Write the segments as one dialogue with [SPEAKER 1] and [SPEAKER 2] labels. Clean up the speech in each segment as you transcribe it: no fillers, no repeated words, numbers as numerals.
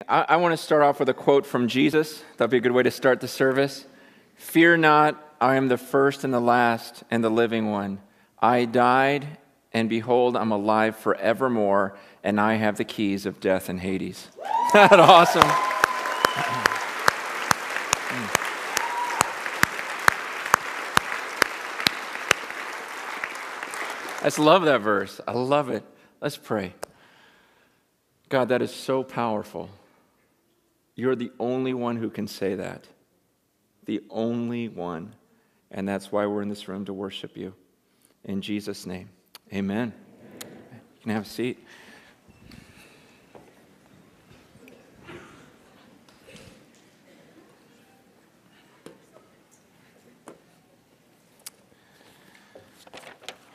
[SPEAKER 1] I want to start off with a quote from Jesus. That'd be a good way to start the service. "Fear not, I am the first and the last and the living one. I died, and behold, I'm alive forevermore, and I have the keys of death and Hades." Isn't that awesome? I just love that verse. I love it. Let's pray. God, that is so powerful. You're the only one who can say that. The only one. And that's why we're in this room, to worship you. In Jesus' name, amen. You can have a seat.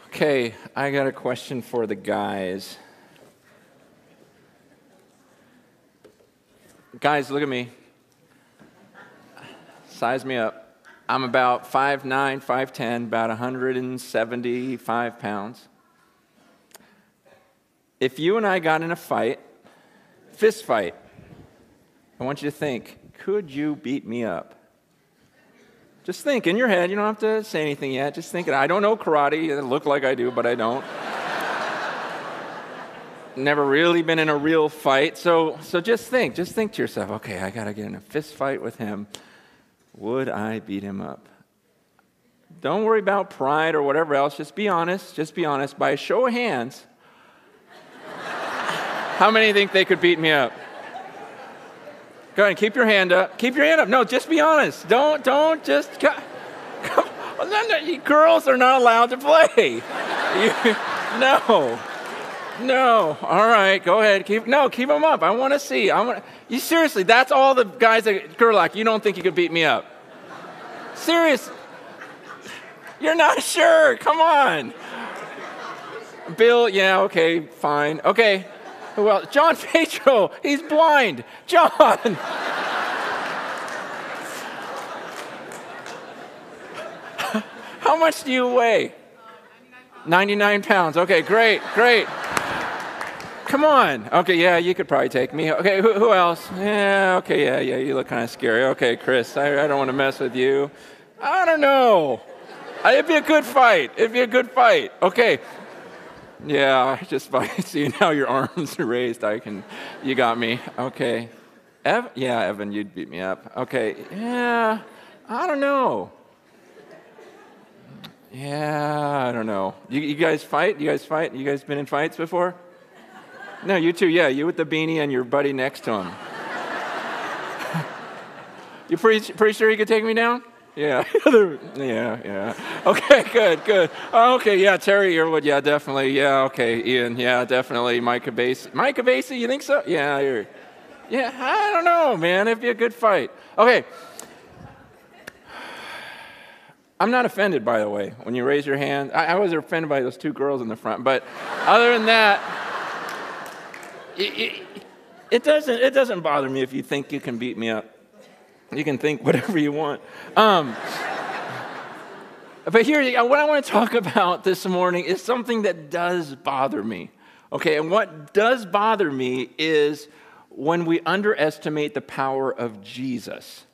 [SPEAKER 1] Okay, I got a question for the guys. Guys, look at me. Size me up. I'm about 5'9", 5'10", about 175 pounds. If you and I got in a fight, fist fight, I want you to think, could you beat me up? Just think in your head. You don't have to say anything yet. Just think. I don't know karate. It look like I do, but I don't. Never really been in a real fight. So just think to yourself, okay, I got to get in a fist fight with him. Would I beat him up? Don't worry about pride or whatever else. Just be honest. Just be honest. By a show of hands, how many think they could beat me up? Go ahead, keep your hand up. Keep your hand up. No, just be honest. Don't just... Girls are not allowed to play. No. All right, go ahead. Keep them up. I want to see. You seriously, that's all the guys that Gerlach, you don't think you could beat me up? Serious? You're not sure. Come on. Bill, yeah, okay, fine. Okay. Well, John Pedro, he's blind. John. How much do you weigh? 99 pounds. Okay, great. Come on. Okay, yeah, you could probably take me. Okay, who else? Yeah, okay, yeah, you look kind of scary. Okay, Chris, I don't want to mess with you. I don't know. It'd be a good fight. Okay. Yeah, just by seeing how your arms are raised, you got me. Okay. Evan, you'd beat me up. Okay, yeah, I don't know. Yeah, I don't know. You guys fight? You guys been in fights before? No, you two, yeah, you with the beanie and your buddy next to him. You pretty sure you could take me down? Yeah. Yeah. Okay, good. Okay, yeah, Terry Yearwood, yeah, definitely. Yeah, okay, Ian, yeah, definitely. Micah Basie, you think so? Yeah, I don't know, man. It'd be a good fight. Okay. I'm not offended, by the way, when you raise your hand. I was offended by those two girls in the front, but other than that, it doesn't bother me if you think you can beat me up. You can think whatever you want. But here, what I want to talk about this morning is something that does bother me. Okay, and what does bother me is when we underestimate the power of Jesus.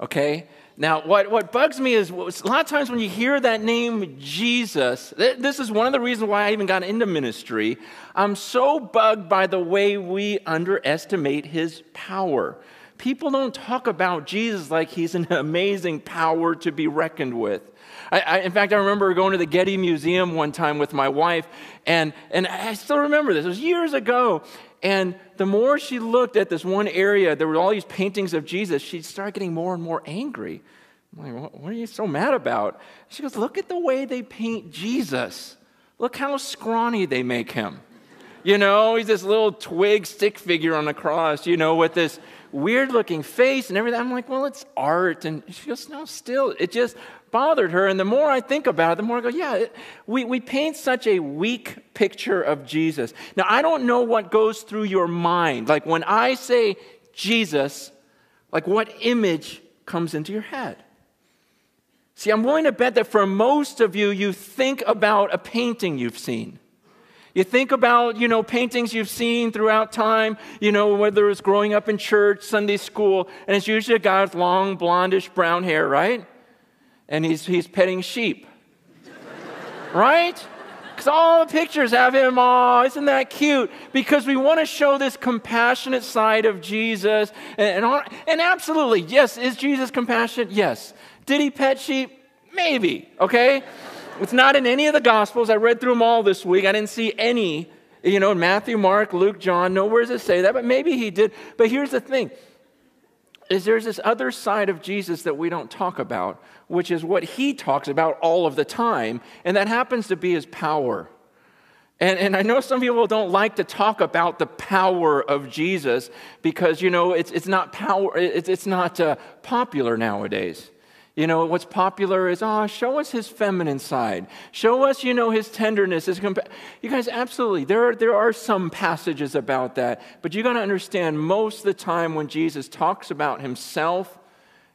[SPEAKER 1] Okay? Now, what bugs me is a lot of times when you hear that name, Jesus, this is one of the reasons why I even got into ministry. I'm so bugged by the way we underestimate his power. People don't talk about Jesus like he's an amazing power to be reckoned with. In fact, I remember going to the Getty Museum one time with my wife, and I still remember this. It was years ago, and the more she looked at this one area, there were all these paintings of Jesus, she started getting more and more angry. I'm like, what are you so mad about? She goes, look at the way they paint Jesus. Look how scrawny they make him. You know, he's this little twig stick figure on the cross, with this weird-looking face and everything. I'm like, well, it's art. And she goes, no, still. It just bothered her. And the more I think about it, the more I go, yeah, we paint such a weak picture of Jesus. Now, I don't know what goes through your mind. Like, when I say Jesus, like, what image comes into your head? See, I'm willing to bet that for most of you, you think about a painting you've seen. You think about, paintings you've seen throughout time, whether it's growing up in church, Sunday school, and it's usually a guy with long, blondish brown hair, right? And he's petting sheep, right? Because all the pictures have him, isn't that cute? Because we want to show this compassionate side of Jesus. And absolutely, yes, is Jesus compassionate? Yes. Did he pet sheep? Maybe, okay? It's not in any of the Gospels. I read through them all this week. I didn't see any, in Matthew, Mark, Luke, John. Nowhere does it say that, but maybe he did. But here's the thing, is there's this other side of Jesus that we don't talk about, which is what he talks about all of the time, and that happens to be his power. And I know some people don't like to talk about the power of Jesus because, it's not power. It's not popular nowadays. What's popular is, show us his feminine side. Show us, his tenderness. You guys, absolutely, there are some passages about that. But you got to understand, most of the time when Jesus talks about himself,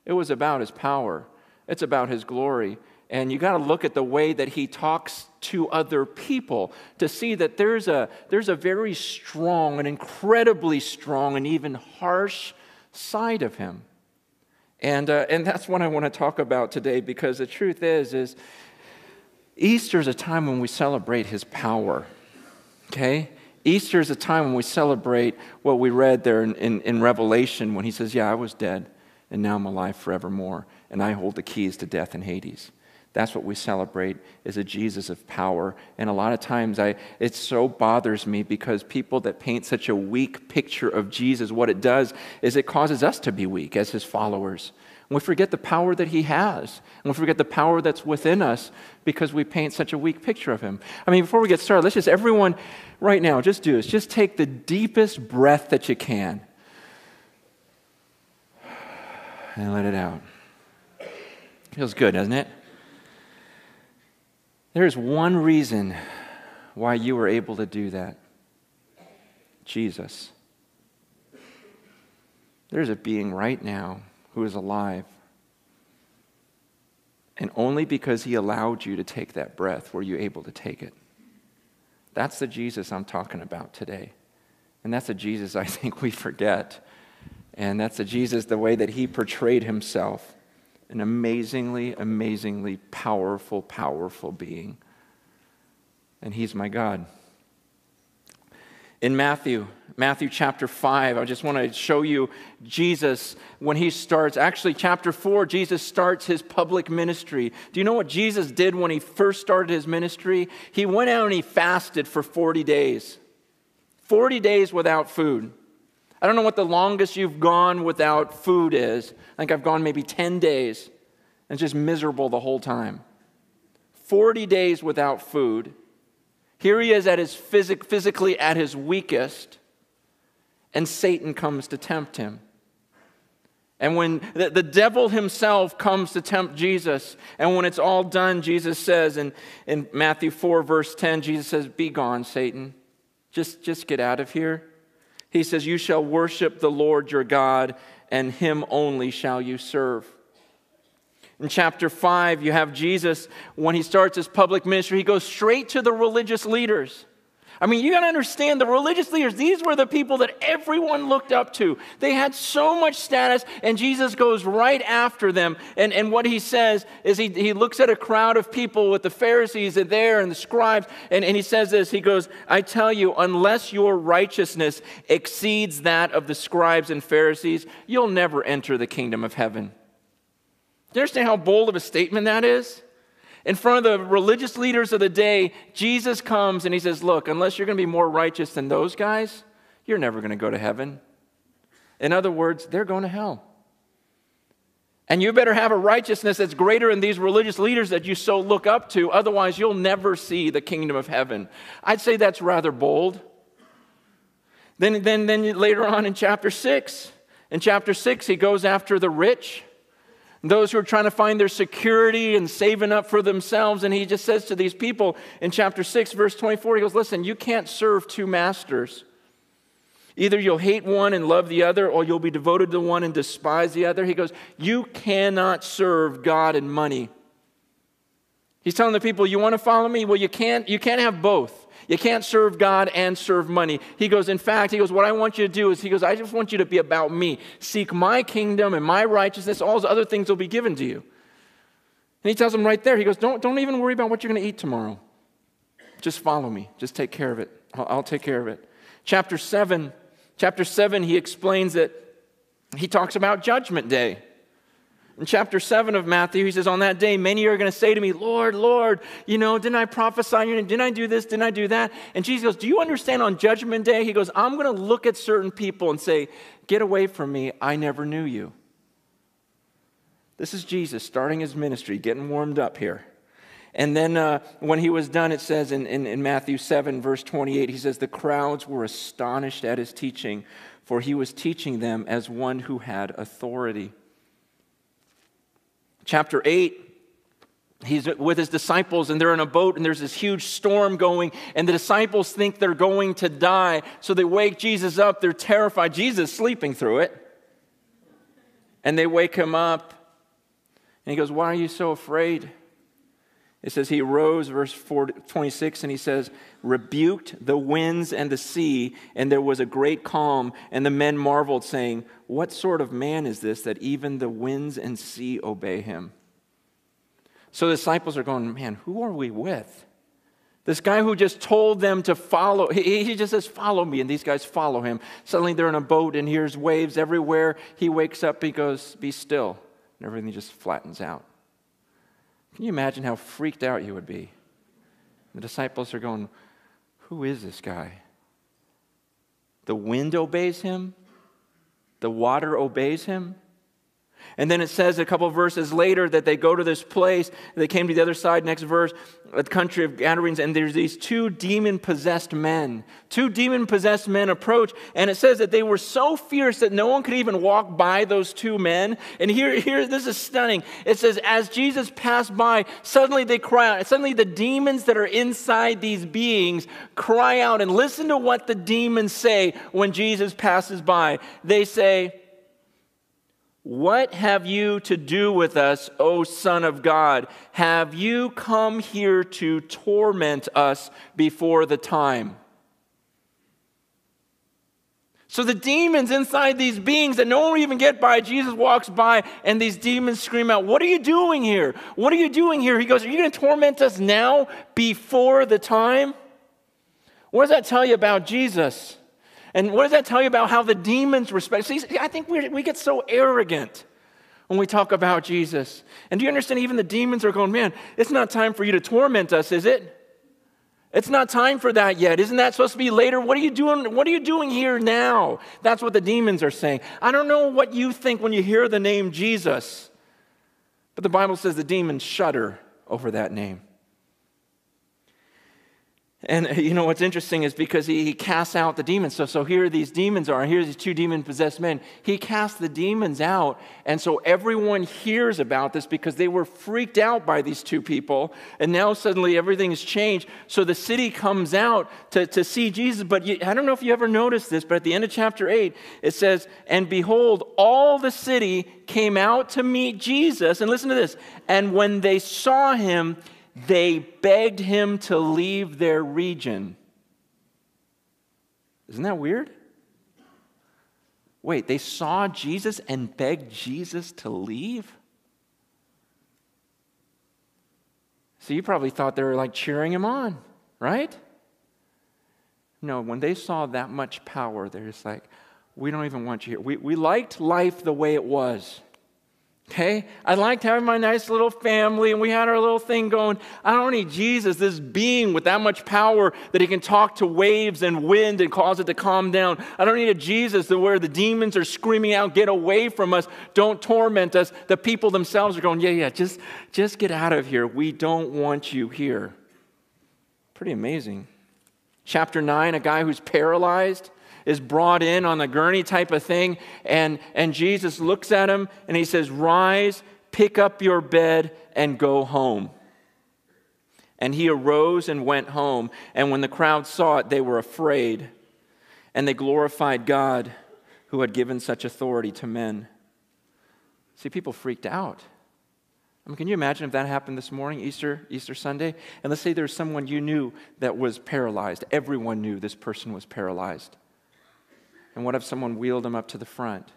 [SPEAKER 1] it was about his power. It's about his glory. And you got to look at the way that he talks to other people to see that there's a very strong, an incredibly strong, and even harsh side of him. And that's what I want to talk about today, because the truth is Easter is a time when we celebrate his power, okay? Easter is a time when we celebrate what we read there in Revelation when he says, I was dead, and now I'm alive forevermore, and I hold the keys to death and Hades. That's what we celebrate, is a Jesus of power. And a lot of times it so bothers me because people that paint such a weak picture of Jesus, what it does is it causes us to be weak as his followers. And we forget the power that he has. And we forget the power that's within us because we paint such a weak picture of him. I mean, before we get started, let's just, everyone, right now, just do this. Just take the deepest breath that you can. And let it out. Feels good, doesn't it? There's one reason why you were able to do that. Jesus. There's a being right now who is alive. And only because he allowed you to take that breath were you able to take it. That's the Jesus I'm talking about today. And that's a Jesus I think we forget. And that's a Jesus, the way that he portrayed himself. An amazingly, amazingly powerful, powerful being. And he's my God. In Matthew chapter 5, I just want to show you Jesus when he starts. Actually, chapter 4, Jesus starts his public ministry. Do you know what Jesus did when he first started his ministry? He went out and he fasted for 40 days. 40 days without food. I don't know what the longest you've gone without food is. I think I've gone maybe 10 days. And it's just miserable the whole time. 40 days without food. Here he is at his physically at his weakest. And Satan comes to tempt him. And when the devil himself comes to tempt Jesus, and when it's all done, Jesus says in Matthew 4, verse 10, Jesus says, "Be gone, Satan. Just get out of here." He says, "You shall worship the Lord your God, and him only shall you serve." In chapter 5, you have Jesus, when he starts his public ministry, he goes straight to the religious leaders. I mean, you got to understand, the religious leaders, these were the people that everyone looked up to. They had so much status, and Jesus goes right after them. And what he says is he looks at a crowd of people with the Pharisees there and the scribes, and he says this, he goes, "I tell you, unless your righteousness exceeds that of the scribes and Pharisees, you'll never enter the kingdom of heaven." Do you understand how bold of a statement that is? In front of the religious leaders of the day, Jesus comes and he says, look, unless you're going to be more righteous than those guys, you're never going to go to heaven. In other words, they're going to hell. And you better have a righteousness that's greater than these religious leaders that you so look up to. Otherwise, you'll never see the kingdom of heaven. I'd say that's rather bold. Then later on in chapter 6, he goes after the rich. Those who are trying to find their security and saving up for themselves. And he just says to these people in chapter 6, verse 24, he goes, listen, you can't serve two masters. Either you'll hate one and love the other, or you'll be devoted to one and despise the other. He goes, you cannot serve God and money. He's telling the people, you want to follow me? Well, you can't have both. You can't serve God and serve money. He goes, in fact, he goes, what I want you to do is, he goes, I just want you to be about me. Seek my kingdom and my righteousness. All those other things will be given to you. And he tells them right there, he goes, don't even worry about what you're going to eat tomorrow. Just follow me. Just take care of it. I'll take care of it. Chapter 7, he explains that he talks about Judgment Day. In chapter 7 of Matthew, he says, on that day, many are going to say to me, Lord, Lord, didn't I prophesy in your name? Didn't I do this? Didn't I do that? And Jesus goes, do you understand on Judgment Day? He goes, I'm going to look at certain people and say, get away from me. I never knew you. This is Jesus starting his ministry, getting warmed up here. And then when he was done, it says in Matthew 7, verse 28, he says, the crowds were astonished at his teaching, for he was teaching them as one who had authority. Chapter 8, he's with his disciples, and they're in a boat, and there's this huge storm going, and the disciples think they're going to die, so they wake Jesus up. They're terrified. Jesus is sleeping through it. And they wake him up, and he goes, why are you so afraid? It says he arose, verse 26, and he says, rebuked the winds and the sea, and there was a great calm, and the men marveled, saying, what sort of man is this that even the winds and sea obey him? So the disciples are going, man, who are we with? This guy who just told them to follow, he just says, follow me, and these guys follow him. Suddenly they're in a boat, and here's waves everywhere. He wakes up, he goes, be still, and everything just flattens out. Can you imagine how freaked out you would be? The disciples are going, who is this guy? The wind obeys him. The water obeys him. And then it says a couple of verses later that they go to this place. They came to the other side, next verse, the country of Gadarenes, and there's these two demon-possessed men. Two demon-possessed men approach, and it says that they were so fierce that no one could even walk by those two men. And here, this is stunning. It says, as Jesus passed by, suddenly they cry out. And suddenly the demons that are inside these beings cry out. And listen to what the demons say when Jesus passes by. They say, what have you to do with us, O Son of God? Have you come here to torment us before the time? So the demons inside these beings that no one will even get by, Jesus walks by and these demons scream out, what are you doing here? What are you doing here? He goes, are you going to torment us now before the time? What does that tell you about Jesus? And what does that tell you about how the demons respect? See, I think we get so arrogant when we talk about Jesus. And do you understand, even the demons are going, man, it's not time for you to torment us, is it? It's not time for that yet. Isn't that supposed to be later? What are you doing? What are you doing here now? That's what the demons are saying. I don't know what you think when you hear the name Jesus, but the Bible says the demons shudder over that name. And you know what's interesting is because he casts out the demons. So here these demons are, and here's these two demon-possessed men. He casts the demons out, and so everyone hears about this because they were freaked out by these two people. And now suddenly everything's changed. So the city comes out to see Jesus. But I don't know if you ever noticed this, but at the end of chapter 8, it says, and behold, all the city came out to meet Jesus. And listen to this. And when they saw him, they begged him to leave their region. Isn't that weird? Wait, they saw Jesus and begged Jesus to leave? So you probably thought they were like cheering him on, right? No, when they saw that much power, they're just like, we don't even want you here. We liked life the way it was. Okay? I liked having my nice little family, and we had our little thing going. I don't need Jesus, this being with that much power that he can talk to waves and wind and cause it to calm down. I don't need a Jesus where the demons are screaming out, get away from us, don't torment us. The people themselves are going, yeah, just get out of here. We don't want you here. Pretty amazing. Chapter 9, a guy who's paralyzed is brought in on the gurney type of thing, and Jesus looks at him and he says, rise, pick up your bed, and go home. And he arose and went home, and when the crowd saw it, they were afraid, and they glorified God who had given such authority to men. See, people freaked out. I mean, can you imagine if that happened this morning, Easter Sunday? And let's say there's someone you knew that was paralyzed. Everyone knew this person was paralyzed. And what if someone wheeled them up to the front?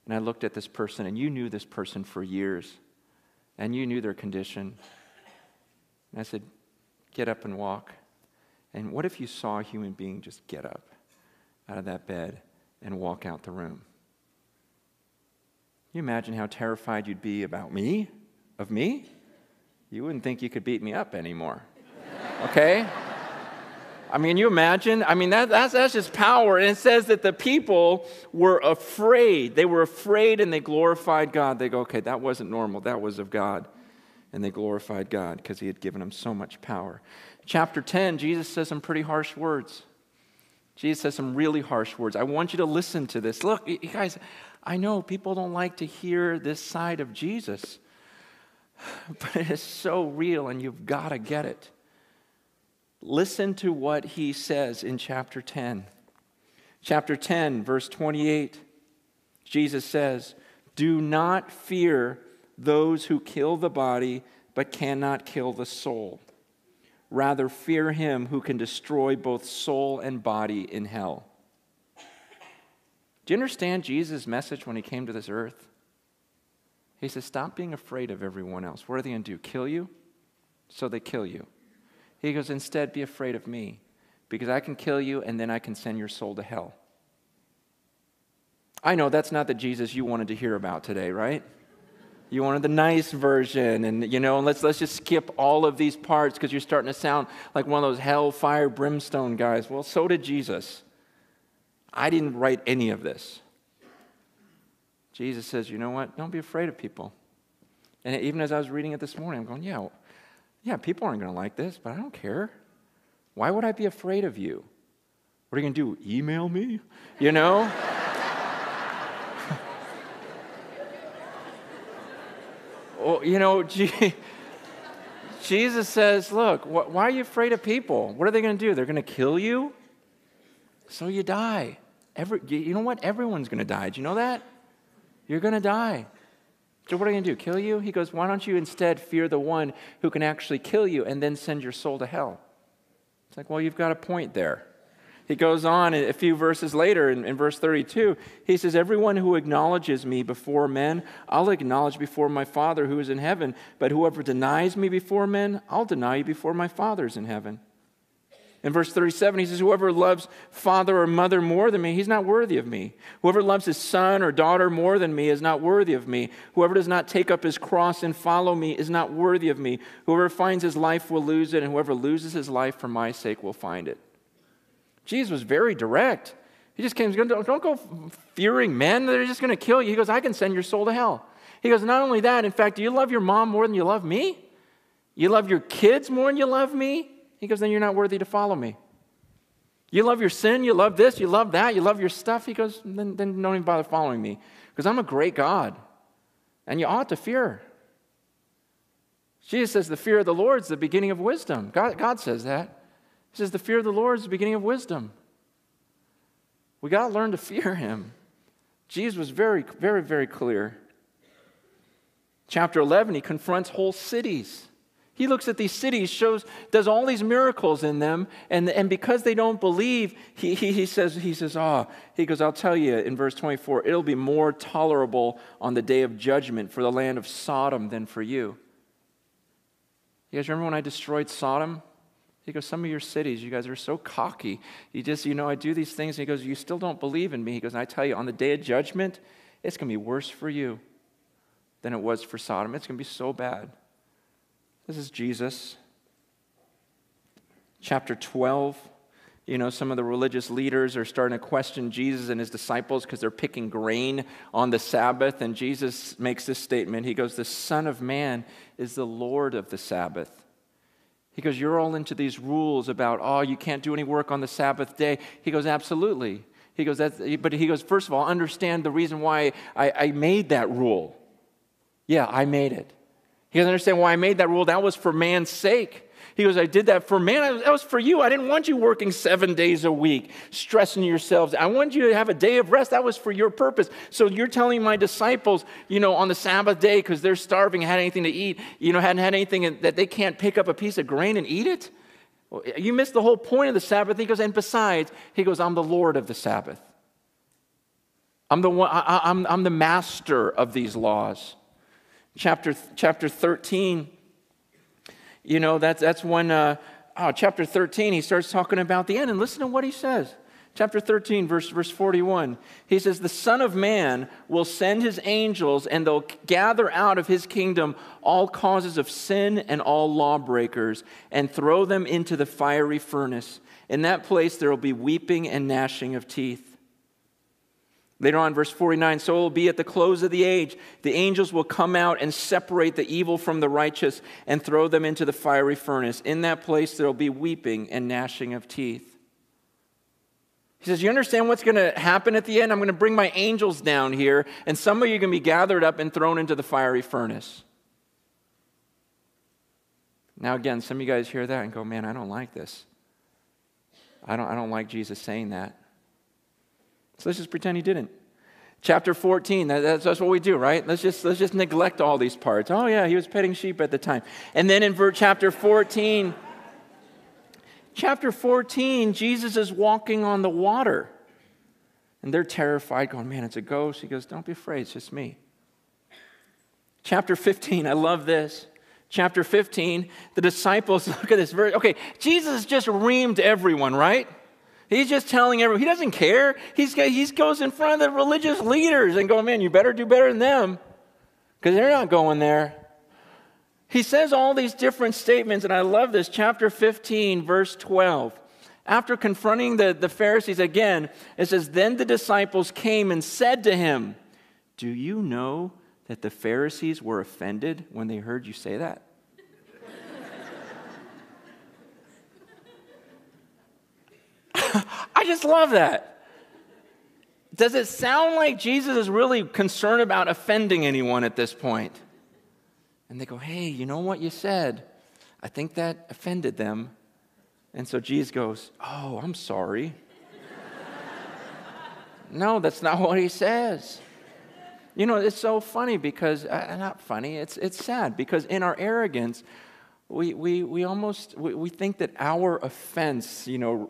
[SPEAKER 1] And I looked at this person, and you knew this person for years, and you knew their condition. And I said, get up and walk. And what if you saw a human being just get up out of that bed and walk out the room? Can you imagine how terrified you'd be about me? Of me? You wouldn't think you could beat me up anymore. Okay? I mean, you imagine? I mean, that's just power. And it says that the people were afraid. They were afraid and they glorified God. They go, okay, that wasn't normal. That was of God. And they glorified God because he had given them so much power. Chapter 10, Jesus says some pretty harsh words. Jesus says some really harsh words. I want you to listen to this. Look, you guys, I know people don't like to hear this side of Jesus, but it is so real and you've got to get it. Listen to what he says in chapter 10. Chapter 10, verse 28, Jesus says, do not fear those who kill the body but cannot kill the soul. Rather, fear him who can destroy both soul and body in hell. Do you understand Jesus' message when he came to this earth? He says, stop being afraid of everyone else. What are they going to do? Kill you? So they kill you. He goes, instead, be afraid of me, because I can kill you and then I can send your soul to hell. I know that's not the Jesus you wanted to hear about today, right? You wanted the nice version, and let's just skip all of these parts because you're starting to sound like one of those hellfire brimstone guys. Well, so did Jesus. I didn't write any of this. Jesus says, you know what? Don't be afraid of people. And even as I was reading it this morning, I'm going, yeah, people aren't going to like this, but I don't care. Why would I be afraid of you? What are you going to do? Email me? Oh, Jesus says, look, why are you afraid of people? What are they going to do? They're going to kill you? So you die. You know what? Everyone's going to die. Do you know that? You're going to die. So what are you going to do? Kill you? He goes, why don't you instead fear the one who can actually kill you and then send your soul to hell? It's like, well, you've got a point there. He goes on a few verses later in verse 32. He says, everyone who acknowledges me before men, I'll acknowledge before my Father who is in heaven. But whoever denies me before men, I'll deny you before my Father is in heaven. In verse 37, he says, whoever loves father or mother more than me, he's not worthy of me. Whoever loves his son or daughter more than me is not worthy of me. Whoever does not take up his cross and follow me is not worthy of me. Whoever finds his life will lose it, and whoever loses his life for my sake will find it. Jesus was very direct. He just came, don't go fearing men. They're just going to kill you. He goes, I can send your soul to hell. He goes, not only that, in fact, do you love your mom more than you love me? You love your kids more than you love me? He goes, then you're not worthy to follow me. You love your sin, you love this, you love that, you love your stuff. He goes, then don't even bother following me, because I'm a great God, and you ought to fear. Jesus says the fear of the Lord is the beginning of wisdom. God says that. He says the fear of the Lord is the beginning of wisdom. We got to learn to fear him. Jesus was very, very, very clear. Chapter 11, he confronts whole cities. He looks at these cities, does all these miracles in them, and because they don't believe, he says, I'll tell you in verse 24, it'll be more tolerable on the day of judgment for the land of Sodom than for you. You guys remember when I destroyed Sodom? He goes, some of your cities, you guys are so cocky. You just, I do these things. And he goes, you still don't believe in me. He goes, I tell you, on the day of judgment, it's going to be worse for you than it was for Sodom. It's going to be so bad. This is Jesus. Chapter 12, some of the religious leaders are starting to question Jesus and his disciples because they're picking grain on the Sabbath. And Jesus makes this statement. He goes, the Son of Man is the Lord of the Sabbath. He goes, you're all into these rules about, you can't do any work on the Sabbath day. He goes, absolutely. He goes, first of all, understand the reason why I made that rule. Yeah, I made it. He doesn't understand why I made that rule. That was for man's sake. He goes, I did that for man. That was for you. I didn't want you working 7 days a week, stressing yourselves. I wanted you to have a day of rest. That was for your purpose. So you're telling my disciples, on the Sabbath day, because they're starving, hadn't anything to eat, hadn't had anything, that they can't pick up a piece of grain and eat it? Well, you missed the whole point of the Sabbath. He goes, and besides, he goes, I'm the Lord of the Sabbath. I'm the one. I'm the master of these laws. Chapter 13. That's when. Chapter 13. He starts talking about the end, and listen to what he says. Chapter 13, verse 41. He says, "The Son of Man will send his angels, and they'll gather out of his kingdom all causes of sin and all lawbreakers, and throw them into the fiery furnace. In that place there will be weeping and gnashing of teeth." Later on, verse 49, "So it will be at the close of the age. The angels will come out and separate the evil from the righteous and throw them into the fiery furnace. In that place there will be weeping and gnashing of teeth." He says, you understand what's going to happen at the end? I'm going to bring my angels down here, and some of you are going to be gathered up and thrown into the fiery furnace. Now again, some of you guys hear that and go, man, I don't like this. I don't like Jesus saying that. So let's just pretend he didn't. Chapter 14, that's what we do, right? Let's just neglect all these parts. Oh yeah, he was petting sheep at the time. And then in chapter 14, Jesus is walking on the water. And they're terrified, going, man, it's a ghost. He goes, don't be afraid, it's just me. Chapter 15, I love this. Chapter 15, the disciples, look at this verse. Okay, Jesus just reamed everyone, right? He's just telling everyone, he doesn't care. He goes in front of the religious leaders and go, man, you better do better than them, because they're not going there. He says all these different statements, and I love this. Chapter 15, verse 12. After confronting the Pharisees again, it says, "Then the disciples came and said to him, 'Do you know that the Pharisees were offended when they heard you say that?'" I just love that. Does it sound like Jesus is really concerned about offending anyone at this point? And they go, hey, you know what you said? I think that offended them. And so Jesus goes, oh, I'm sorry. No, that's not what he says. It's so funny because, not funny, it's sad, because in our arrogance, we think that our offense,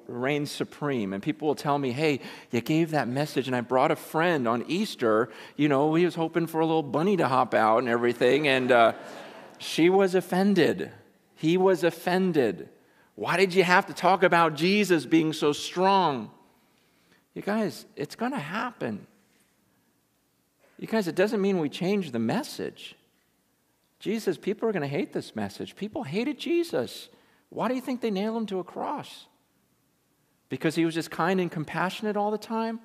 [SPEAKER 1] reigns supreme. And people will tell me, hey, you gave that message, and I brought a friend on Easter, he was hoping for a little bunny to hop out and everything, and she was offended. He was offended. Why did you have to talk about Jesus being so strong? You guys, it's going to happen. You guys, it doesn't mean we change the message. Jesus, people are going to hate this message. People hated Jesus. Why do you think they nailed him to a cross? Because he was just kind and compassionate all the time?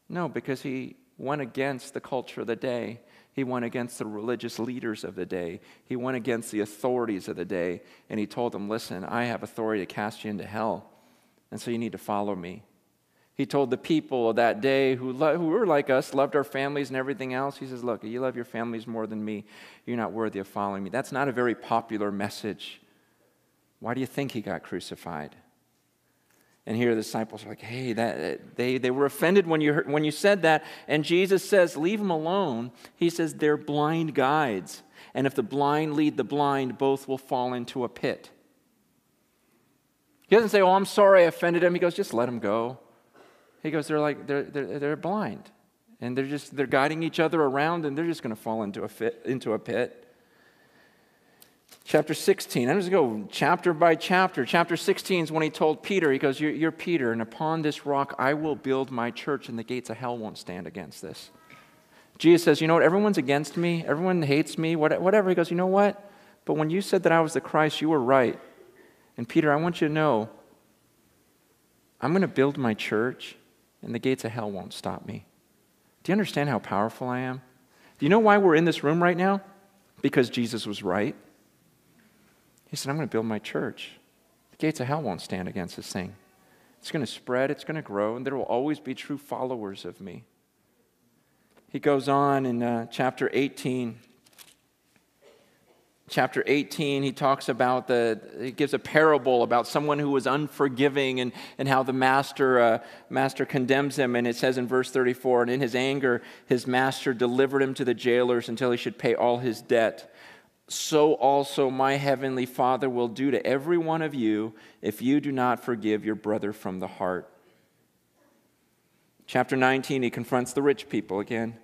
[SPEAKER 1] No, because he went against the culture of the day. He went against the religious leaders of the day. He went against the authorities of the day. And he told them, listen, I have authority to cast you into hell. And so you need to follow me. He told the people of that day who were like us, loved our families and everything else. He says, look, you love your families more than me. You're not worthy of following me. That's not a very popular message. Why do you think he got crucified? And here the disciples are like, hey, they were offended when you said that. And Jesus says, leave them alone. He says, they're blind guides. And if the blind lead the blind, both will fall into a pit. He doesn't say, oh, I'm sorry I offended him. He goes, just let them go. He goes, they're blind, and they're guiding each other around, and they're just going to fall into a pit. Chapter 16. I'm just going to go chapter by chapter. Chapter 16 is when he told Peter, he goes, you're Peter, and upon this rock I will build my church, and the gates of hell won't stand against this. Jesus says, you know what? Everyone's against me. Everyone hates me. Whatever. He goes, you know what? But when you said that I was the Christ, you were right. And Peter, I want you to know, I'm going to build my church, and the gates of hell won't stop me. Do you understand how powerful I am? Do you know why we're in this room right now? Because Jesus was right. He said, I'm going to build my church. The gates of hell won't stand against this thing. It's going to spread, it's going to grow, and there will always be true followers of me. He goes on in chapter 18. Chapter 18, he talks about he gives a parable about someone who was unforgiving and how the master condemns him. And it says in verse 34, and in his anger, his master delivered him to the jailers until he should pay all his debt. So also my heavenly Father will do to every one of you if you do not forgive your brother from the heart. Chapter 19, he confronts the rich people again.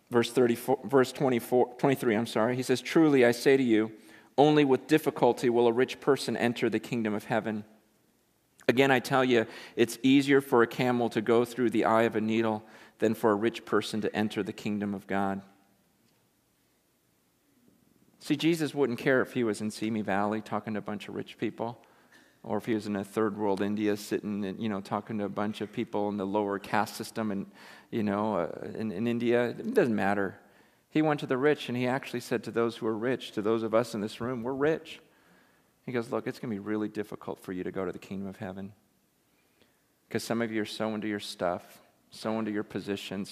[SPEAKER 1] Verse 23, he says, truly I say to you, only with difficulty will a rich person enter the kingdom of heaven. Again, I tell you, it's easier for a camel to go through the eye of a needle than for a rich person to enter the kingdom of God. See, Jesus wouldn't care if he was in Simi Valley talking to a bunch of rich people, or if he was in a third world India sitting and, talking to a bunch of people in the lower caste system and, in India. It doesn't matter. He went to the rich, and he actually said to those who are rich, to those of us in this room, we're rich. He goes, look, it's going to be really difficult for you to go to the kingdom of heaven. Because some of you are so into your stuff, so into your position,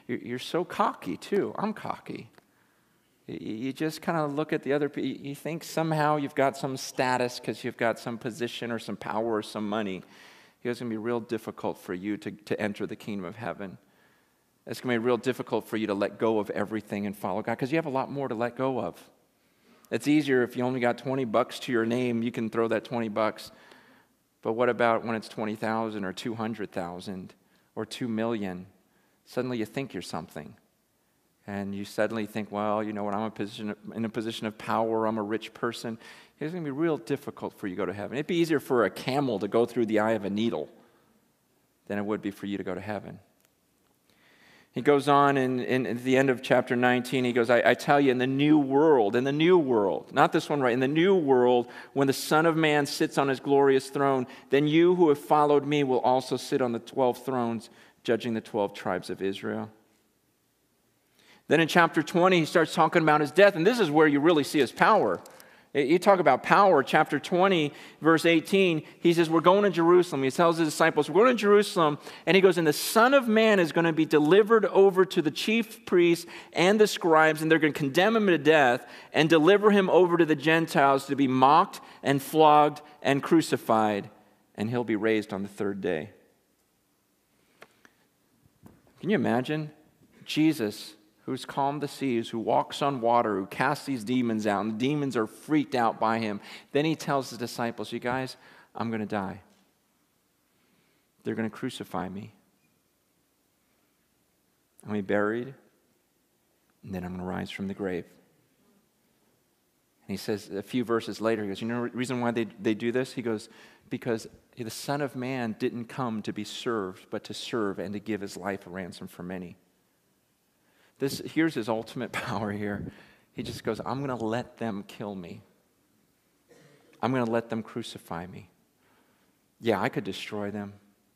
[SPEAKER 1] you're so cocky too. I'm cocky. You just kind of look at the other people. You think somehow you've got some status because you've got some position or some power or some money. It's going to be real difficult for you to enter the kingdom of heaven. It's going to be real difficult for you to let go of everything and follow God because you have a lot more to let go of. It's easier if you only got $20 to your name, you can throw that $20. But what about when it's 20,000 or 200,000 or 2 million? Suddenly you think you're something. And you suddenly think, well, you know what, I'm in a position of power, I'm a rich person. It's going to be real difficult for you to go to heaven. It'd be easier for a camel to go through the eye of a needle than it would be for you to go to heaven. He goes on in the end of chapter 19, he goes, I tell you, in the new world, not this one, right, in the new world, when the Son of Man sits on his glorious throne, then you who have followed me will also sit on the 12 thrones, judging the 12 tribes of Israel. Then in chapter 20, he starts talking about his death, and this is where you really see his power. You talk about power, chapter 20, verse 18, he says, we're going to Jerusalem. He tells his disciples, we're going to Jerusalem, and he goes, and the Son of Man is going to be delivered over to the chief priests and the scribes, and they're going to condemn him to death and deliver him over to the Gentiles to be mocked and flogged and crucified, and he'll be raised on the third day. Can you imagine Jesus, who's calmed the seas, who walks on water, who casts these demons out, and the demons are freaked out by him. Then he tells his disciples, you guys, I'm going to die. They're going to crucify me. I'm going to be buried, and then I'm going to rise from the grave. And he says a few verses later, he goes, you know the reason why they do this? He goes, because the Son of Man didn't come to be served, but to serve and to give his life a ransom for many. Here's his ultimate power here. He just goes, I'm going to let them kill me. I'm going to let them crucify me. Yeah, I could destroy them.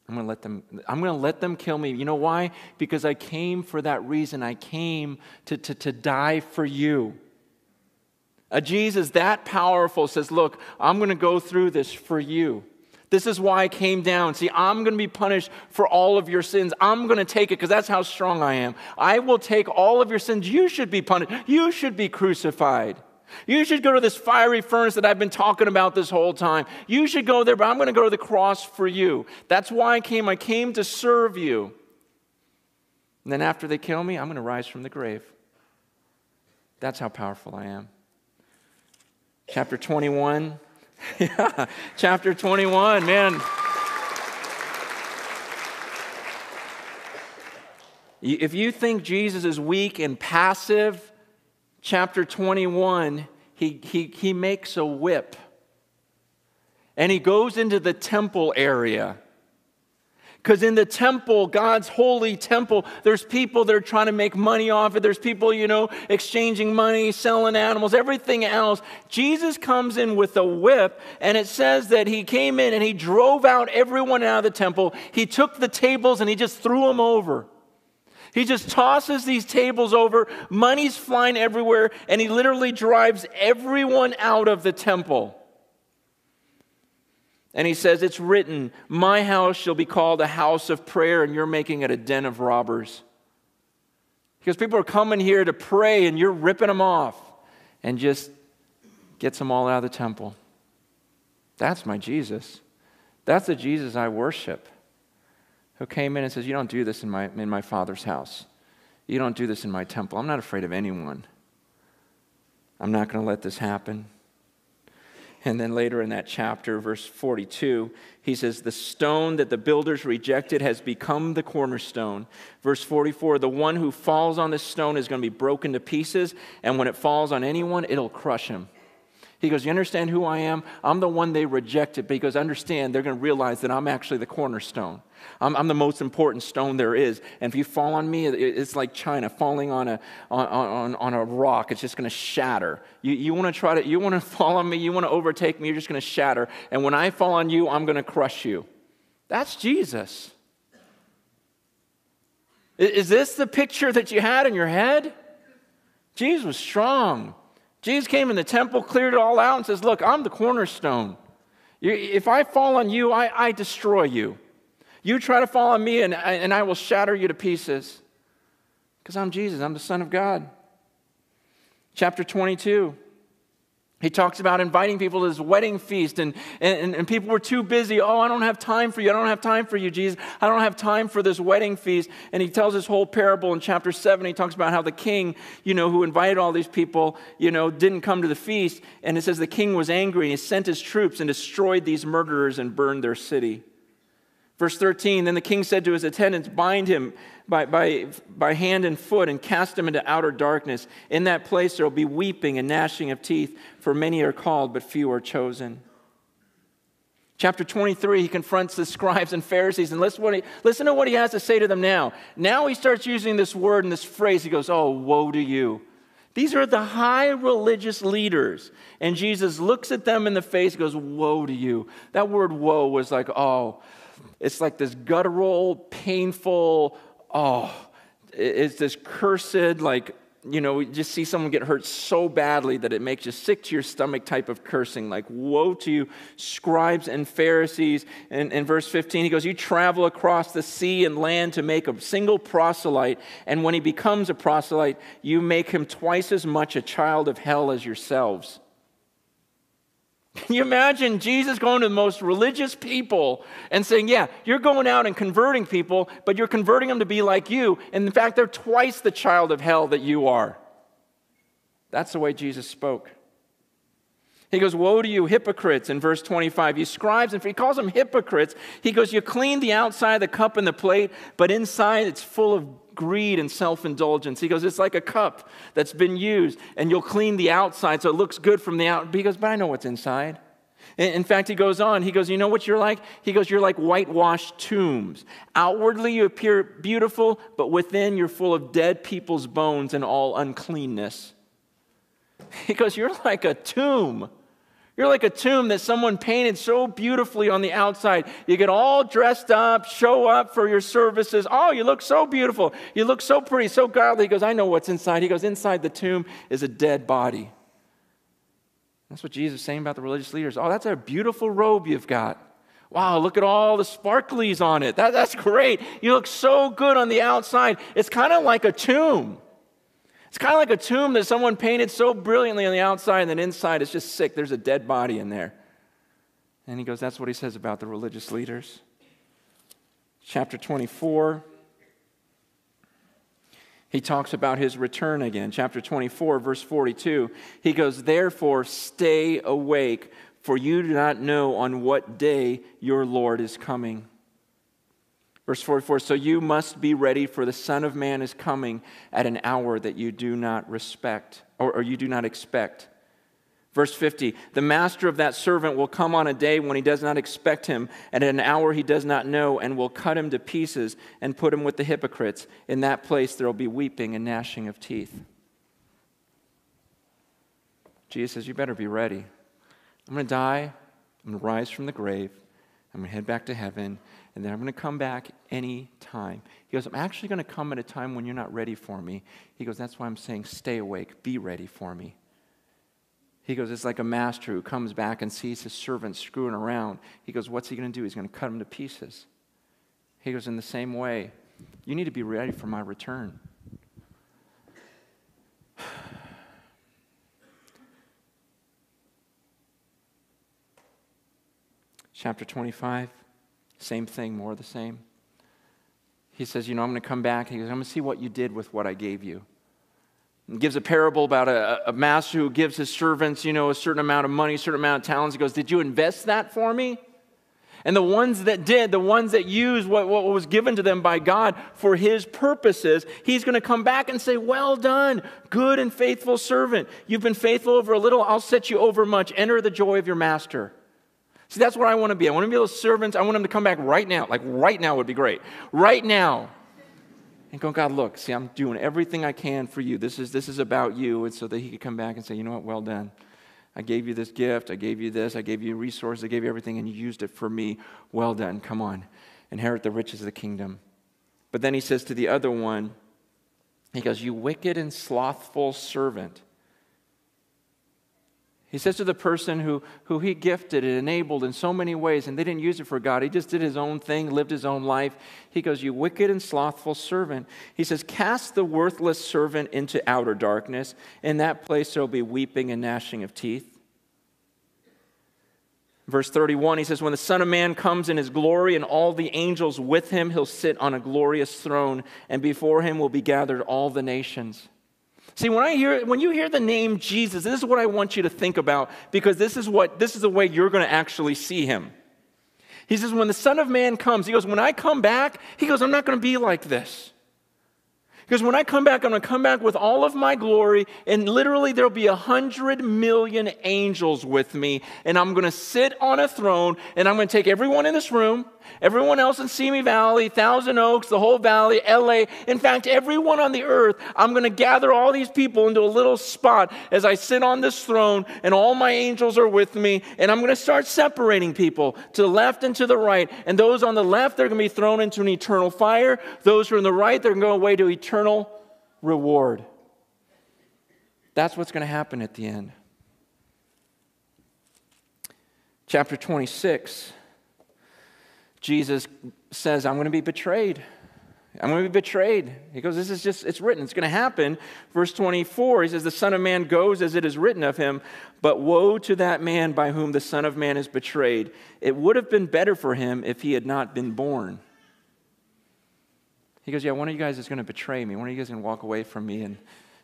[SPEAKER 1] I'm going to let them kill me. You know why? Because I came for that reason. I came to die for you. A Jesus that powerful says, look, I'm going to go through this for you. This is why I came down. See, I'm going to be punished for all of your sins. I'm going to take it because that's how strong I am. I will take all of your sins. You should be punished. You should be crucified. You should go to this fiery furnace that I've been talking about this whole time. You should go there, but I'm going to go to the cross for you. That's why I came. I came to serve you. And then after they kill me, I'm going to rise from the grave. That's how powerful I am. Chapter 21. Yeah, chapter 21, man. If you think Jesus is weak and passive, chapter 21, he makes a whip. And he goes into the temple area. Because in the temple, God's holy temple, there's people that are trying to make money off it. There's people, exchanging money, selling animals, everything else. Jesus comes in with a whip, and it says that he came in and he drove out everyone out of the temple. He took the tables and he just threw them over. He just tosses these tables over. Money's flying everywhere, and he literally drives everyone out of the temple. And he says, it's written, my house shall be called a house of prayer, and you're making it a den of robbers. Because people are coming here to pray, and you're ripping them off. and just gets them all out of the temple. That's my Jesus. That's the Jesus I worship, who came in and says, you don't do this in my Father's house. You don't do this in my temple. I'm not afraid of anyone. I'm not going to let this happen. And then later in that chapter, verse 42, he says, the stone that the builders rejected has become the cornerstone. Verse 44, the one who falls on this stone is going to be broken to pieces, and when it falls on anyone, it'll crush him. He goes, you understand who I am? I'm the one they rejected, because understand, they're going to realize that I'm actually the cornerstone. I'm the most important stone there is. And if you fall on me, it's like China falling on a rock. It's just going to shatter. You want to fall on me, you want to overtake me, you're just going to shatter. And when I fall on you, I'm going to crush you. That's Jesus. Is this the picture that you had in your head? Jesus was strong. Jesus came in the temple, cleared it all out, and says, look, I'm the cornerstone. If I fall on you, I destroy you. You try to fall on me, and I will shatter you to pieces. Because I'm Jesus. I'm the Son of God. Chapter 22. He talks about inviting people to his wedding feast, and people were too busy. Oh, I don't have time for you. I don't have time for you, Jesus. I don't have time for this wedding feast. And he tells this whole parable in chapter 7. He talks about how the king, who invited all these people, didn't come to the feast. And it says the king was angry, and he sent his troops and destroyed these murderers and burned their city. Verse 13, then the king said to his attendants, bind him by hand and foot and cast him into outer darkness. In that place there will be weeping and gnashing of teeth, for many are called, but few are chosen. Chapter 23, he confronts the scribes and Pharisees, and listen to what he has to say to them now. Now he starts using this word and this phrase. He goes, oh, woe to you. These are the high religious leaders. And Jesus looks at them in the face and goes, woe to you. That word woe was like, oh, it's like this guttural, painful, it's this cursed, like, you just see someone get hurt so badly that it makes you sick to your stomach type of cursing. Like, woe to you, scribes and Pharisees. And in verse 15, he goes, you travel across the sea and land to make a single proselyte. And when he becomes a proselyte, you make him twice as much a child of hell as yourselves. Can you imagine Jesus going to the most religious people and saying, yeah, you're going out and converting people, but you're converting them to be like you. And in fact, they're twice the child of hell that you are. That's the way Jesus spoke. He goes, woe to you hypocrites in verse 25. You scribes, and he calls them hypocrites. He goes, you clean the outside of the cup and the plate, but inside it's full of greed and self-indulgence. He goes, it's like a cup that's been used, and you'll clean the outside so it looks good from the out. He goes, but I know what's inside. In fact, he goes on. He goes, you know what you're like? He goes, you're like whitewashed tombs. Outwardly you appear beautiful, but within you're full of dead people's bones and all uncleanness. He goes, you're like a tomb. You're like a tomb that someone painted so beautifully on the outside. You get all dressed up, show up for your services. Oh, you look so beautiful. You look so pretty, so godly. He goes, I know what's inside. He goes, inside the tomb is a dead body. That's what Jesus is saying about the religious leaders. Oh, that's a beautiful robe you've got. Wow, look at all the sparklies on it. That's great. You look so good on the outside. It's kind of like a tomb. It's kind of like a tomb that someone painted so brilliantly on the outside, and then inside it's just sick. There's a dead body in there. And he goes, that's what he says about the religious leaders. Chapter 24, he talks about his return again. Chapter 24, verse 42, he goes, therefore stay awake, for you do not know on what day your Lord is coming. Verse 44, so you must be ready, for the Son of Man is coming at an hour that you do not respect, or you do not expect. Verse 50, the master of that servant will come on a day when he does not expect him, and at an hour he does not know, and will cut him to pieces and put him with the hypocrites. In that place there will be weeping and gnashing of teeth. Jesus says, you better be ready. I'm going to die. I'm going to rise from the grave. I'm going to head back to heaven. And then I'm going to come back any time. He goes, I'm actually going to come at a time when you're not ready for me. He goes, that's why I'm saying stay awake, be ready for me. He goes, it's like a master who comes back and sees his servant screwing around. He goes, what's he going to do? He's going to cut him to pieces. He goes, in the same way, you need to be ready for my return. Chapter 25, same thing, more of the same. He says, I'm going to come back. He goes, I'm going to see what you did with what I gave you. He gives a parable about a master who gives his servants, a certain amount of money, a certain amount of talents. He goes, did you invest that for me? And the ones that did, the ones that used what was given to them by God for his purposes, he's going to come back and say, well done, good and faithful servant. You've been faithful over a little, I'll set you over much. Enter the joy of your master. See, that's what I want to be. I want to be those servants. I want them to come back right now. Like right now would be great. Right now. And go, God, look, see, I'm doing everything I can for you. This is about you. And so that he could come back and say, you know what, well done. I gave you this gift, I gave you this, I gave you resources, I gave you everything, and you used it for me. Well done, come on. Inherit the riches of the kingdom. But then he says to the other one, he goes, you wicked and slothful servant. He says to the person who he gifted and enabled in so many ways, and they didn't use it for God. He just did his own thing, lived his own life. He goes, you wicked and slothful servant. He says, cast the worthless servant into outer darkness. In that place there will be weeping and gnashing of teeth. Verse 31, he says, when the Son of Man comes in his glory and all the angels with him, he'll sit on a glorious throne, and before him will be gathered all the nations. See, when you hear the name Jesus, this is what I want you to think about, because this is the way you're going to actually see him. He says, when the Son of Man comes, he goes, when I come back, he goes, I'm not going to be like this. Because when I come back, I'm going to come back with all of my glory, and literally there'll be 100 million angels with me, and I'm going to sit on a throne, and I'm going to take everyone in this room, everyone else in Simi Valley, Thousand Oaks, the whole valley, LA, in fact, everyone on the earth, I'm going to gather all these people into a little spot as I sit on this throne, and all my angels are with me, and I'm going to start separating people to the left and to the right, and those on the left, they're going to be thrown into an eternal fire. Those who are on the right, they're going to go away to eternal reward. That's what's going to happen at the end. Chapter 26, Jesus says, I'm going to be betrayed. I'm going to be betrayed. He goes, it's written. It's going to happen. Verse 24, he says, the Son of Man goes as it is written of him, but woe to that man by whom the Son of Man is betrayed. It would have been better for him if he had not been born. He goes, yeah, one of you guys is going to betray me. One of you guys is going to walk away from me, and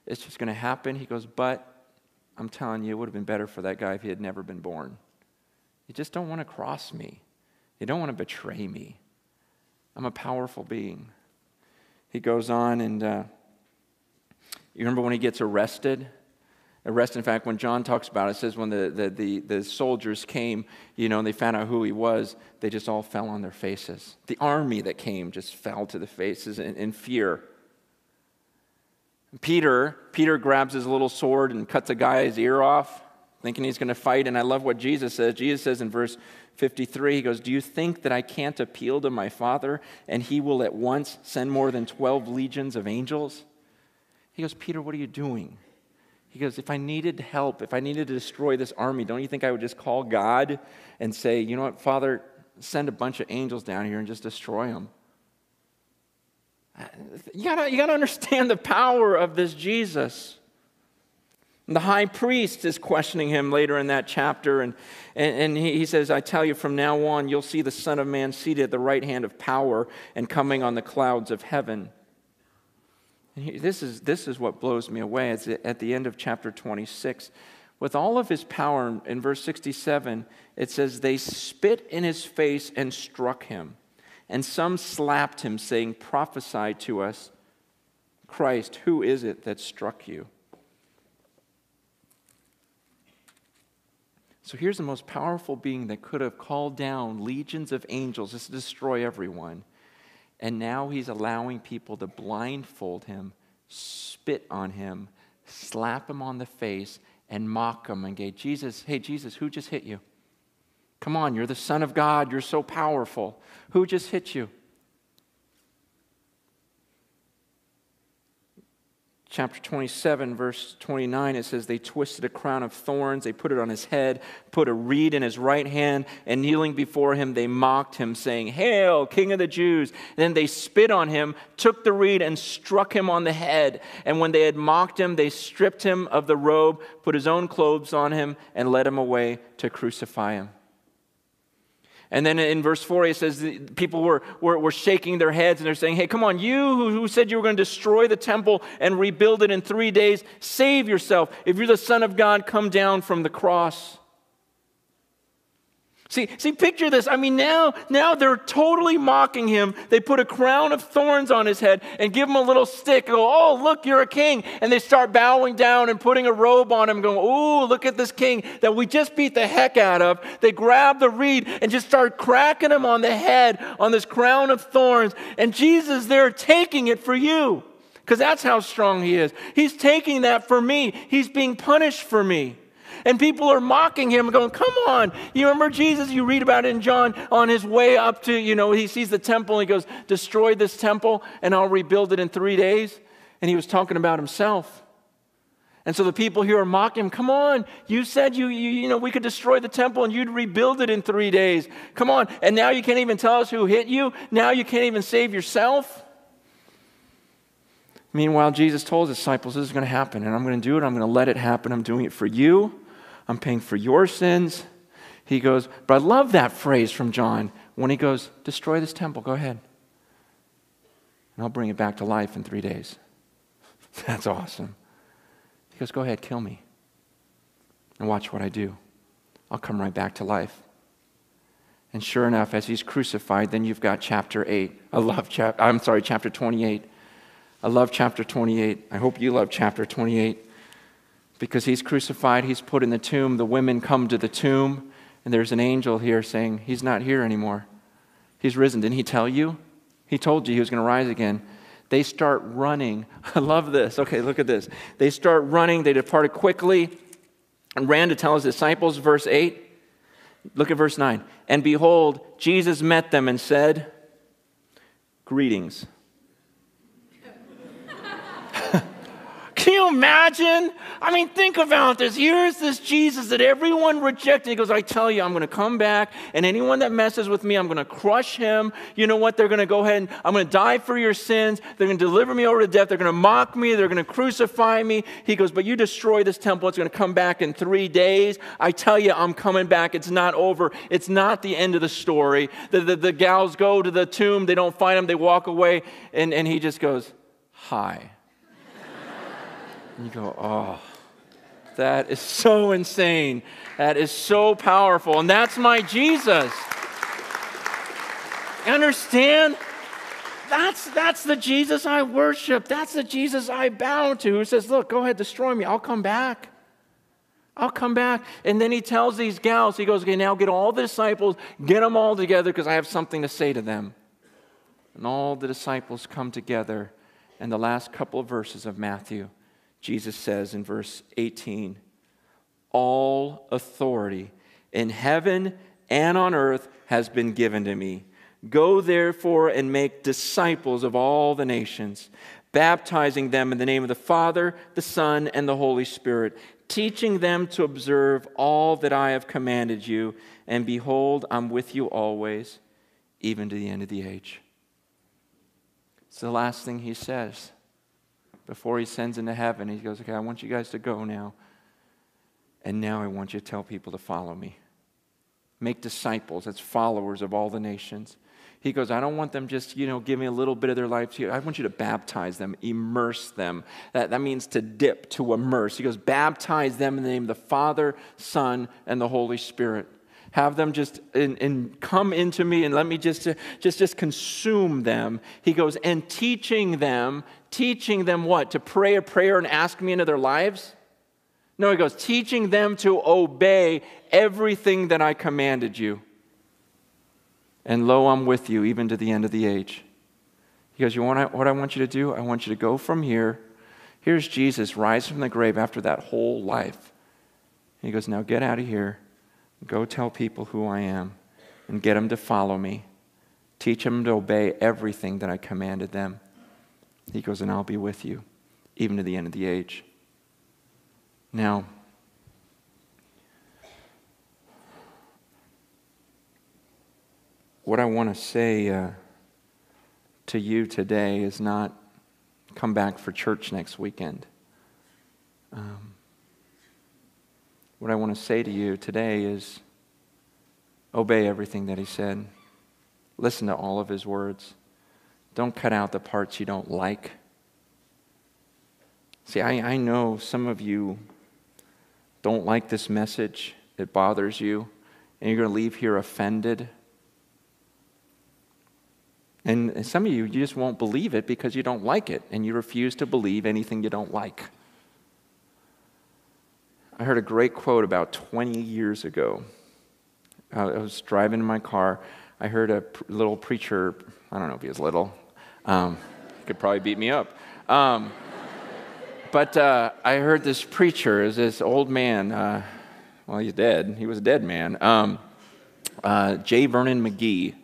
[SPEAKER 1] it's just going to happen. He goes, but I'm telling you, it would have been better for that guy if he had never been born. You just don't want to cross me. You don't want to betray me. I'm a powerful being. He goes on, and you remember when he gets arrested? In fact, when John talks about it, it says when the soldiers came, and they found out who he was, they just all fell on their faces. The army that came just fell to the faces in fear. Peter grabs his little sword and cuts a guy's ear off, thinking he's going to fight. And I love what Jesus says. Jesus says in verse 53, he goes, do you think that I can't appeal to my Father, and he will at once send more than 12 legions of angels? He goes, Peter, what are you doing? He goes, if I needed help, if I needed to destroy this army, don't you think I would just call God and say, you know what, Father, send a bunch of angels down here and just destroy them? You gotta understand the power of this Jesus. And the high priest is questioning him later in that chapter, and he says, I tell you, from now on, you'll see the Son of Man seated at the right hand of power and coming on the clouds of heaven. This is what blows me away. It's at the end of chapter 26. With all of his power, in verse 67, it says, they spit in his face and struck him. And some slapped him, saying, prophesy to us, Christ, who is it that struck you? So here's the most powerful being that could have called down legions of angels just to destroy everyone. And now he's allowing people to blindfold him, spit on him, slap him on the face, and mock him and go, hey, Jesus, who just hit you? Come on, you're the Son of God. You're so powerful. Who just hit you? Chapter 27, verse 29, it says, they twisted a crown of thorns, they put it on his head, put a reed in his right hand, and kneeling before him, they mocked him, saying, Hail, King of the Jews! And then they spit on him, took the reed, and struck him on the head. And when they had mocked him, they stripped him of the robe, put his own clothes on him, and led him away to crucify him. And then in verse 4, it says people were shaking their heads and they're saying, hey, come on, you who said you were going to destroy the temple and rebuild it in 3 days, save yourself. If you're the Son of God, come down from the cross. See, picture this. I mean, now they're totally mocking him. They put a crown of thorns on his head and give him a little stick. And go, oh, look, you're a king. And they start bowing down and putting a robe on him, going, oh, look at this king that we just beat the heck out of. They grab the reed and just start cracking him on the head on this crown of thorns. And Jesus, they're taking it for you, because that's how strong he is. He's taking that for me. He's being punished for me. And people are mocking him, going, come on. You remember Jesus? You read about it in John on his way up to, he sees the temple and he goes, destroy this temple and I'll rebuild it in 3 days. And he was talking about himself. And so the people here are mocking him. Come on. You said we could destroy the temple and you'd rebuild it in 3 days. Come on. And now you can't even tell us who hit you. Now you can't even save yourself. Meanwhile, Jesus told his disciples, this is going to happen and I'm going to do it. I'm going to let it happen. I'm doing it for you. I'm paying for your sins. He goes, but I love that phrase from John when he goes, destroy this temple, go ahead. And I'll bring it back to life in 3 days. That's awesome. He goes, go ahead, kill me. And watch what I do. I'll come right back to life. And sure enough, as he's crucified, then you've got chapter 8. Chapter 28. I love chapter 28. I hope you love chapter 28. Because he's crucified, he's put in the tomb. The women come to the tomb, and there's an angel here saying, he's not here anymore. He's risen. Didn't he tell you? He told you he was going to rise again. They start running. I love this. Okay, look at this. They start running. They departed quickly and ran to tell his disciples, verse 8. Look at verse 9. And behold, Jesus met them and said, greetings. Can you imagine? I mean, think about this. Here's this Jesus that everyone rejected. He goes, I tell you, I'm going to come back, and anyone that messes with me, I'm going to crush him. You know what? They're going to go ahead and I'm going to die for your sins. They're going to deliver me over to death. They're going to mock me. They're going to crucify me. He goes, but you destroy this temple. It's going to come back in 3 days. I tell you, I'm coming back. It's not over. It's not the end of the story. The gals go to the tomb. They don't find him. They walk away, and he just goes, hi. And you go, oh, that is so insane. That is so powerful. And that's my Jesus. Understand? That's the Jesus I worship. That's the Jesus I bow to, who says, look, go ahead, destroy me. I'll come back. I'll come back. And then he tells these gals, he goes, okay, now get all the disciples, get them all together because I have something to say to them. And all the disciples come together. And the last couple of verses of Matthew, Jesus says in verse 18, all authority in heaven and on earth has been given to me. Go therefore and make disciples of all the nations, baptizing them in the name of the Father, the Son, and the Holy Spirit, teaching them to observe all that I have commanded you. And behold, I'm with you always, even to the end of the age. It's the last thing he says before he sends into heaven. He goes, okay, I want you guys to go now. And now I want you to tell people to follow me. Make disciples, that's followers of all the nations. He goes, I don't want them just, give me a little bit of their life to you. I want you to baptize them, immerse them. That means to dip, to immerse. He goes, baptize them in the name of the Father, Son, and the Holy Spirit. Have them just and come into me and let me just consume them. He goes, and teaching them what? To pray a prayer and ask me into their lives? No, he goes, teaching them to obey everything that I commanded you. And lo, I'm with you even to the end of the age. He goes, what I want you to do? I want you to go from here. Here's Jesus rise from the grave after that whole life. And he goes, now get out of here. Go tell people who I am and get them to follow me. Teach them to obey everything that I commanded them. He goes, and I'll be with you even to the end of the age. Now, what I want to say to you today is not come back for church next weekend. What I want to say to you today is Obey everything that he said. Listen to all of his words. Don't cut out the parts you don't like. See, I know some of you don't like this message. It bothers you. And you're going to leave here offended. And some of you just won't believe it because you don't like it. And you refuse to believe anything you don't like. I heard a great quote about 20 years ago. I was driving in my car. I heard a little preacher. I don't know if he was little. He could probably beat me up. But I heard this preacher, this old man. Well, he's dead. He was a dead man. J. Vernon McGee.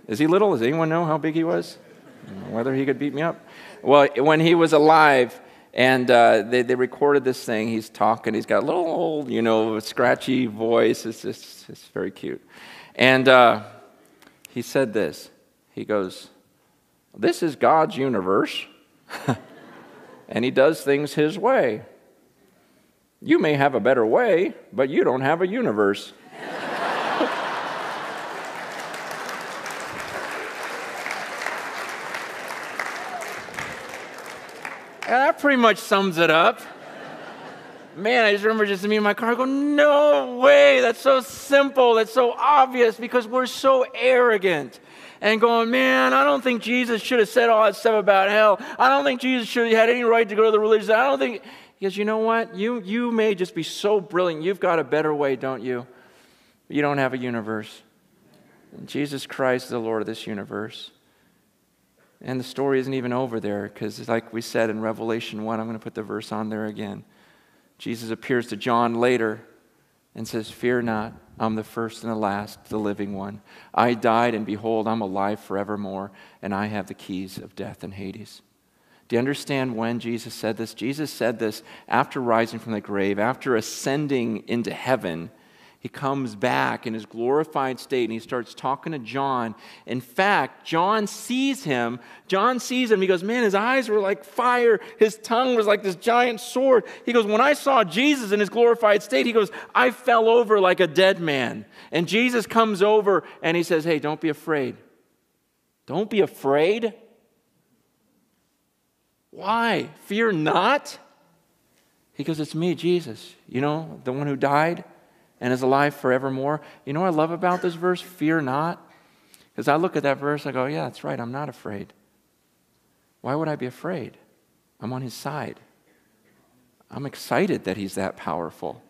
[SPEAKER 1] Is he little? Does anyone know how big he was? Whether he could beat me up? Well, when he was alive, and they recorded this thing. He's talking. He's got a little old, scratchy voice. It's very cute. And he said this. He goes, "This is God's universe, and he does things his way. You may have a better way, but you don't have a universe." That pretty much sums it up. Man, I just remember just me in my car, I go, no way, that's so simple, that's so obvious, because we're so arrogant. And going, man, I don't think Jesus should have said all that stuff about hell. I don't think Jesus should have had any right to go to the religious. I don't think, because you know what? You may just be so brilliant. You've got a better way, don't you? You don't have a universe. And Jesus Christ is the Lord of this universe. And the story isn't even over there, because like we said in Revelation 1, I'm going to put the verse on there again. Jesus appears to John later and says, "Fear not, I'm the first and the last, the living one. I died, and behold, I'm alive forevermore, and I have the keys of death and Hades." Do you understand when Jesus said this? Jesus said this after rising from the grave, after ascending into heaven. He comes back in his glorified state and he starts talking to John. In fact, John sees him. He goes, man, his eyes were like fire. His tongue was like this giant sword. He goes, when I saw Jesus in his glorified state, he goes, I fell over like a dead man. And Jesus comes over and he says, hey, don't be afraid. Don't be afraid. Why? Fear not. He goes, it's me, Jesus. You know, the one who died and is alive forevermore. You know what I love about this verse? Fear not. Because I look at that verse, I go, yeah, that's right, I'm not afraid. Why would I be afraid? I'm on his side. I'm excited that he's that powerful.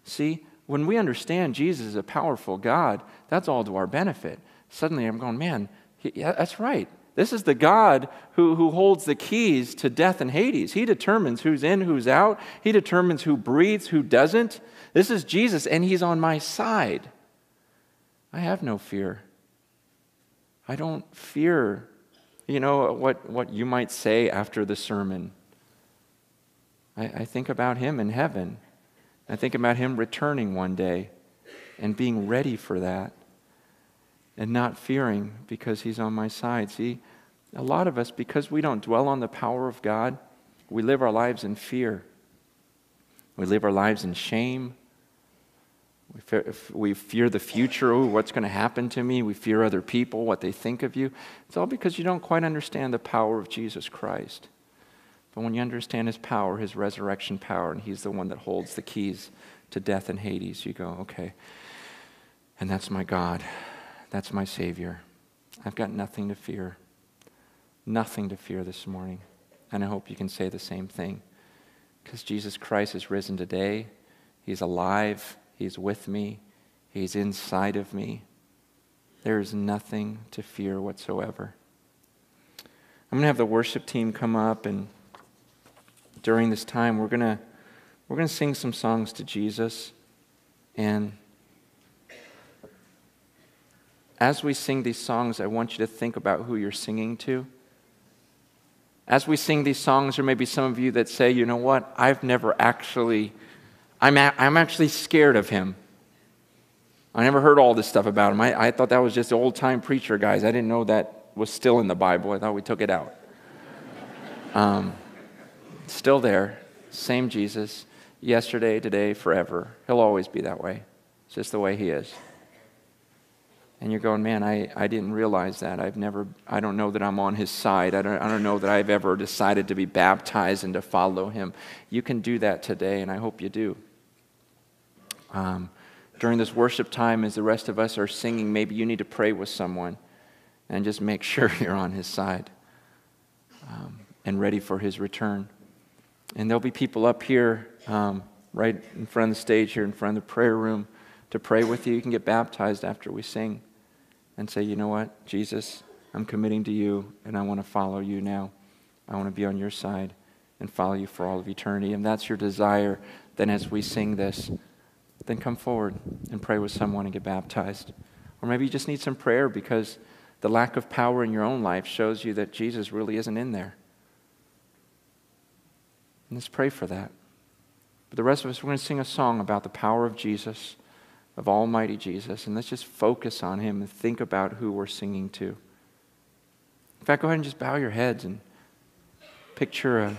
[SPEAKER 1] See, when we understand Jesus is a powerful God, that's all to our benefit. Suddenly I'm going, man, yeah, that's right. This is the God who holds the keys to death and Hades. He determines who's in, who's out. He determines who breathes, who doesn't. This is Jesus, and he's on my side. I have no fear. I don't fear, what you might say after the sermon. I think about him in heaven. I think about him returning one day and being ready for that. And not fearing because he's on my side. See, a lot of us, because we don't dwell on the power of God, we live our lives in fear. We live our lives in shame. We fear the future. Oh, what's going to happen to me? We fear other people, what they think of you. It's all because you don't quite understand the power of Jesus Christ. But when you understand his power, his resurrection power, and he's the one that holds the keys to death and Hades, you go, okay, and that's my God. That's my Savior. I've got nothing to fear. Nothing to fear this morning. And I hope you can say the same thing. Because Jesus Christ is risen today. He's alive. He's with me. He's inside of me. There is nothing to fear whatsoever. I'm going to have the worship team come up, and during this time we're going to sing some songs to Jesus. And as we sing these songs, I want you to think about who you're singing to. As we sing these songs, there may be some of you that say, you know what, I'm actually scared of him. I never heard all this stuff about him. I thought that was just old-time preacher guys. I didn't know that was still in the Bible. I thought we took it out. Still there, same Jesus, yesterday, today, forever. He'll always be that way. It's just the way he is. And you're going, man, I didn't realize that. I don't know that I'm on his side. I don't know that I've ever decided to be baptized and to follow him. You can do that today, and I hope you do. During this worship time, as the rest of us are singing, maybe you need to pray with someone and just make sure you're on his side and ready for his return. And there'll be people up here right in front of the stage here, in front of the prayer room, to pray with you. You can get baptized after we sing and say, you know what, Jesus, I'm committing to you, and I want to follow you now. I want to be on your side and follow you for all of eternity. And that's your desire, then as we sing this, then come forward and pray with someone and get baptized. Or maybe you just need some prayer because the lack of power in your own life shows you that Jesus really isn't in there. And let's pray for that. But the rest of us, we're going to sing a song about the power of Jesus, of Almighty Jesus, and let's just focus on him and think about who we're singing to. In fact, go ahead and just bow your heads and picture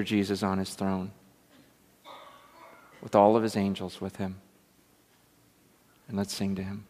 [SPEAKER 1] Jesus on his throne with all of his angels with him. And let's sing to him.